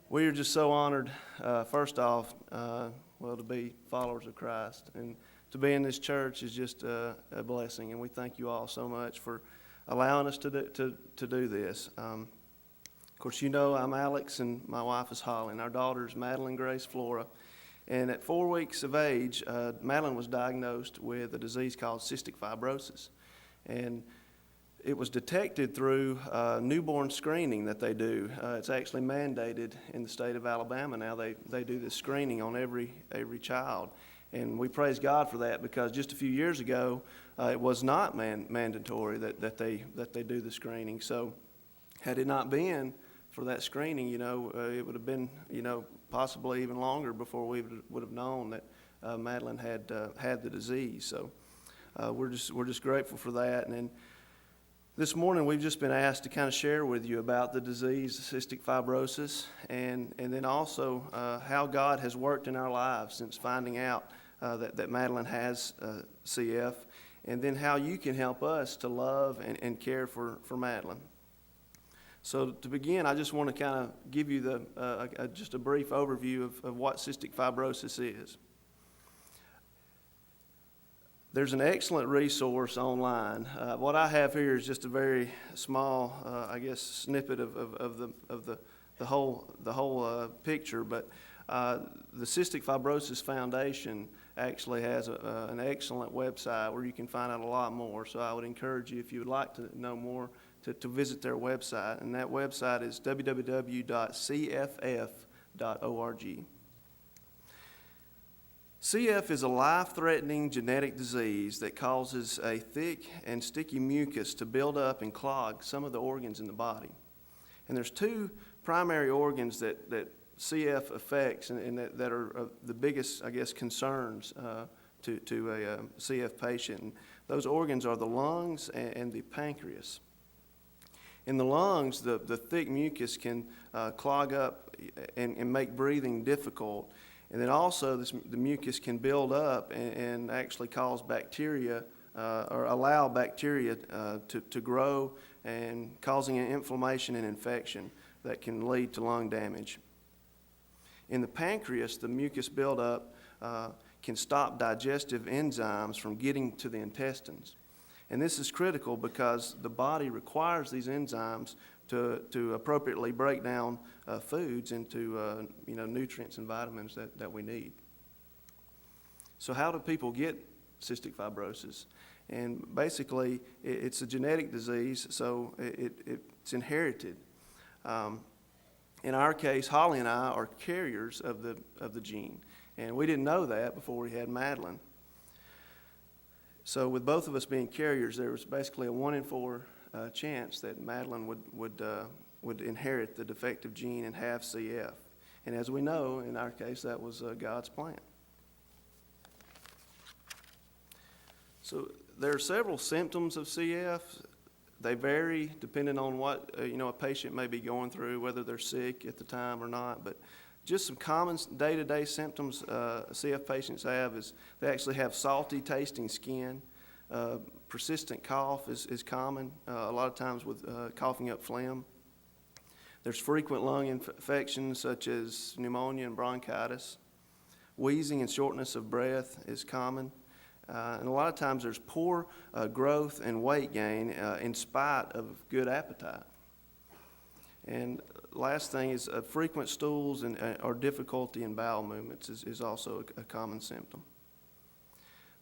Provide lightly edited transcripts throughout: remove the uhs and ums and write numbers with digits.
We are just so honored, first off, to be followers of Christ. And to be in this church is just a blessing. And we thank you all so much for allowing us to do this. Of course, you know I'm Alex and my wife is Holly. And our daughter is Madeline Grace Flora. And at 4 weeks of age, Madeline was diagnosed with a disease called cystic fibrosis. And it was detected through newborn screening that they do. It's actually mandated in the state of Alabama now. They do this screening on every child. And we praise God for that, because just a few years ago, it was not mandatory that they do the screening. So had it not been for that screening, it would have been, possibly even longer before we would have known that Madeline had the disease. So we're just grateful for that. And then this morning we've just been asked to kind of share with you about the disease, cystic fibrosis, and then also how God has worked in our lives since finding out that Madeline has CF, and then how you can help us to love and care for Madeline. So to begin, I just want to kind of give you just a brief overview of what cystic fibrosis is. There's an excellent resource online. What I have here is just a very small, snippet of the whole picture. But the Cystic Fibrosis Foundation actually has an excellent website where you can find out a lot more. So I would encourage you, if you would like to know more, to visit their website. And that website is www.cff.org. CF is a life-threatening genetic disease that causes a thick and sticky mucus to build up and clog some of the organs in the body. And there's two primary organs that CF affects and that are the biggest, concerns to a CF patient. And those organs are the lungs and the pancreas. In the lungs, the thick mucus can clog up and make breathing difficult. And then also the mucus can build up and actually cause bacteria or allow bacteria to grow, and causing an inflammation and infection that can lead to lung damage. In the pancreas, the mucus buildup can stop digestive enzymes from getting to the intestines. And this is critical because the body requires these enzymes to appropriately break down foods into nutrients and vitamins that we need. So how do people get cystic fibrosis? And basically, it's a genetic disease, so it's inherited. In our case, Holly and I are carriers of the gene, and we didn't know that before we had Madeline. So with both of us being carriers, there was basically a 1 in 4 chance that Madeline would inherit the defective gene and have CF. And as we know, in our case, that was God's plan. So there are several symptoms of CF. They vary depending on what a patient may be going through, whether they're sick at the time or not. But just some common day-to-day symptoms CF patients have is they actually have salty tasting skin. Persistent cough is common, a lot of times with coughing up phlegm. There's frequent lung infections such as pneumonia and bronchitis. Wheezing and shortness of breath is common. And a lot of times there's poor growth and weight gain in spite of good appetite. And last thing is frequent stools or difficulty in bowel movements is also a common symptom.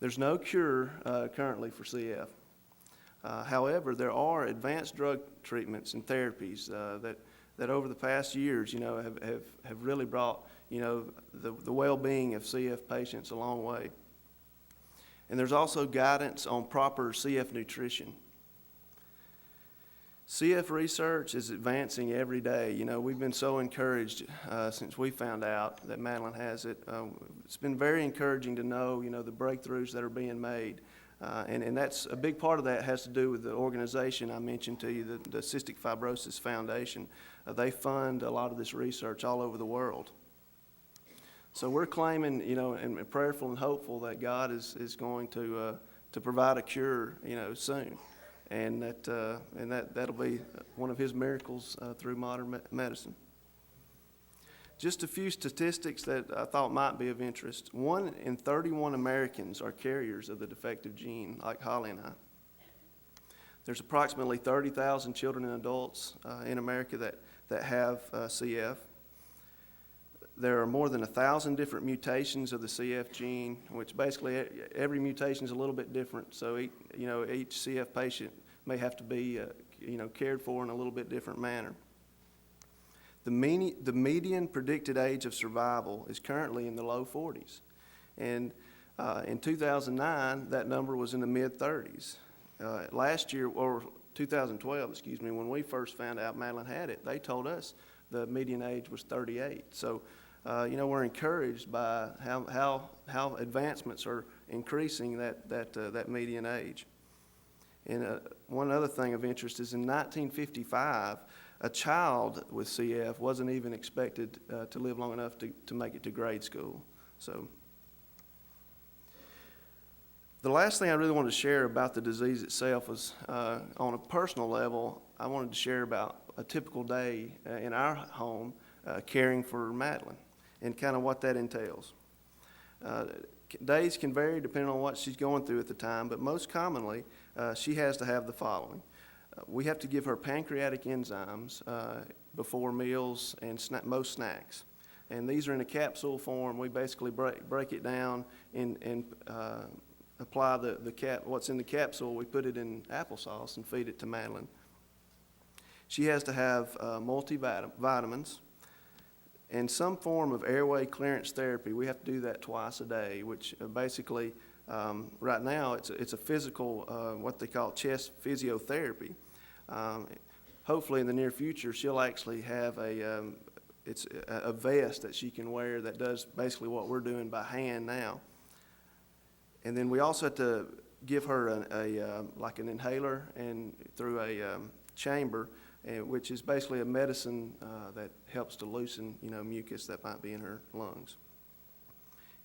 There's no cure currently for CF. However, there are advanced drug treatments and therapies that over the past years, have really brought, the well-being of CF patients a long way. And there's also guidance on proper CF nutrition. CF research is advancing every day. We've been so encouraged since we found out that Madeline has it. It's been very encouraging to know, the breakthroughs that are being made. And that's a big part of that has to do with the organization I mentioned to you, the Cystic Fibrosis Foundation. They fund a lot of this research all over the world. So we're claiming, and prayerful and hopeful that God is going to provide a cure, soon. And that'll be one of his miracles through modern medicine. just a few statistics that I thought might be of interest. 1 in 31 Americans are carriers of the defective gene, like Holly and I. There's approximately 30,000 children and adults in America that have CF. There are more than 1,000 different mutations of the CF gene, which basically every mutation is a little bit different. So each CF patient may have to be cared for in a little bit different manner. The median predicted age of survival is currently in the low 40s. And in 2009, that number was in the mid-30s. Last year, or 2012, when we first found out Madeline had it, they told us the median age was 38. So, we're encouraged by how advancements are increasing that median age. And one other thing of interest is in 1955, a child with CF wasn't even expected to live long enough to make it to grade school. So the last thing I really wanted to share about the disease itself was on a personal level, I wanted to share about a typical day in our home caring for Madeline and kind of what that entails. Days can vary depending on what she's going through at the time, but most commonly she has to have the following. We have to give her pancreatic enzymes before meals and most snacks. And these are in a capsule form. We basically break it down and apply what's in the capsule. We put it in applesauce and feed it to Madeline. She has to have multivitamins and some form of airway clearance therapy. We have to do that twice a day, which basically right now it's a physical, what they call chest physiotherapy. Hopefully in the near future she'll actually have it's a vest that she can wear that does basically what we're doing by hand now. And then we also have to give her like an inhaler and through a chamber, which is basically a medicine that helps to loosen mucus that might be in her lungs.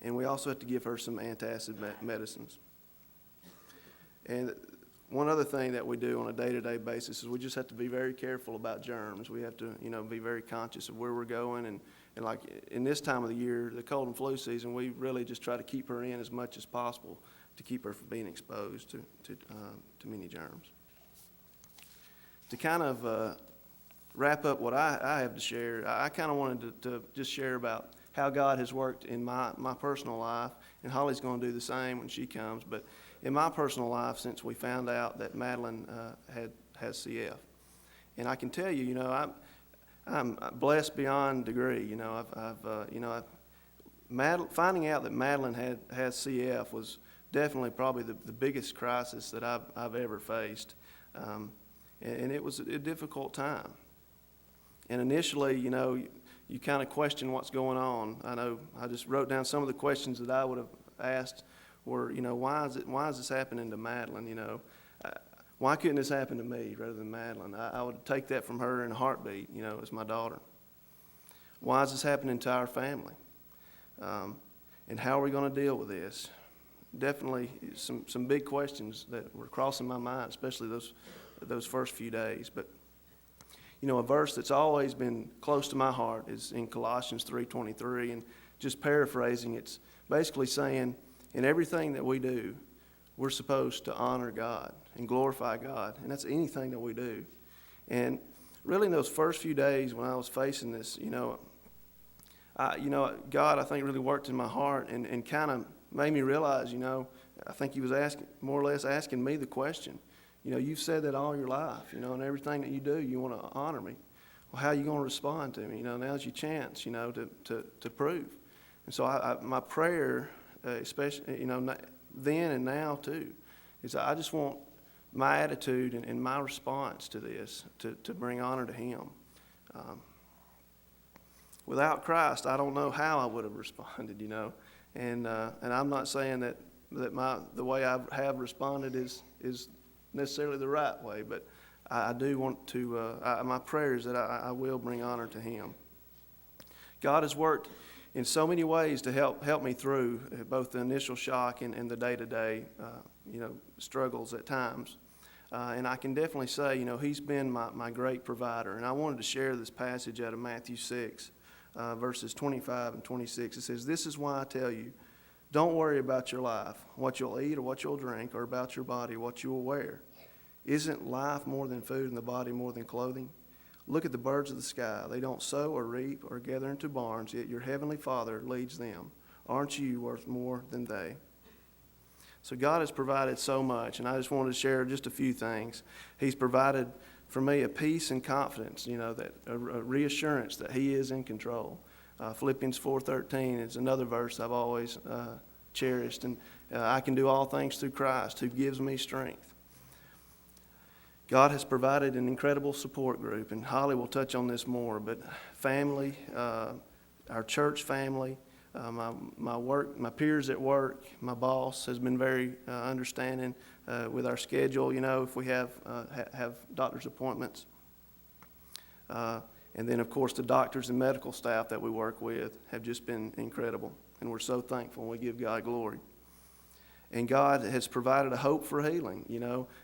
And we also have to give her some antacid medicines. And one other thing that we do on a day-to-day basis is we just have to be very careful about germs. We have to, be very conscious of where we're going. And like in this time of the year, the cold and flu season, we really just try to keep her in as much as possible to keep her from being exposed to many germs. To kind of wrap up what I have to share, I kind of wanted to just share about how God has worked in my personal life, and Holly's going to do the same when she comes. But in my personal life, since we found out that Madeline has CF, and I can tell you, I'm blessed beyond degree. Finding out that Madeline has CF was definitely probably the biggest crisis that I've ever faced, and it was a difficult time. And initially, you kind of question what's going on. I know I just wrote down some of the questions that I would have asked were, why is this happening to Madeline? Why couldn't this happen to me rather than Madeline? I would take that from her in a heartbeat, as my daughter. Why is this happening to our family? And how are we going to deal with this? Definitely some big questions that were crossing my mind, especially those first few days. But a verse that's always been close to my heart is in Colossians 3:23, and just paraphrasing, it's basically saying, in everything that we do, we're supposed to honor God and glorify God, and that's anything that we do. And really in those first few days when I was facing this, God, I think, really worked in my heart and kind of made me realize, I think he was more or less asking me the question. You've said that all your life, and everything that you do, you want to honor me. Well, how are you going to respond to me? Now's your chance, to prove. And so my prayer, especially, then and now too, is I just want my attitude and my response to this to bring honor to him. Without Christ, I don't know how I would have responded, And I'm not saying that the way I have responded is necessarily the right way, but I do want to, my prayer is that I will bring honor to him. God has worked in so many ways to help me through both the initial shock and the day-to-day, struggles at times. And I can definitely say, he's been my great provider. And I wanted to share this passage out of Matthew 6, verses 25 and 26. It says, "This is why I tell you, don't worry about your life, what you'll eat or what you'll drink, or about your body, what you will wear. Isn't life more than food and the body more than clothing? Look at the birds of the sky. They don't sow or reap or gather into barns, yet your heavenly Father leads them. Aren't you worth more than they?" So God has provided so much, and I just wanted to share just a few things. He's provided for me a peace and confidence, that a reassurance that He is in control. Philippians 4:13 is another verse I've always cherished, and I can do all things through Christ who gives me strength. God has provided an incredible support group, and Holly will touch on this more, but family, our church family, my peers at work, my boss has been very understanding with our schedule, if we have doctor's appointments. And then, of course, the doctors and medical staff that we work with have just been incredible, and we're so thankful, and we give God glory. And God has provided a hope for healing.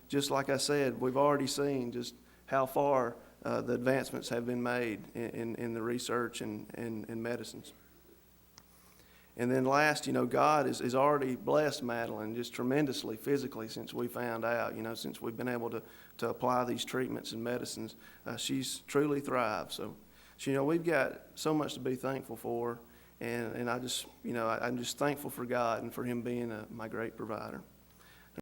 Just like I said, we've already seen just how far the advancements have been made in the research and medicines. And then last, God has already blessed Madeline just tremendously physically since we found out, since we've been able to apply these treatments and medicines. She's truly thrived. So, we've got so much to be thankful for. And I'm just thankful for God and for Him being my great provider.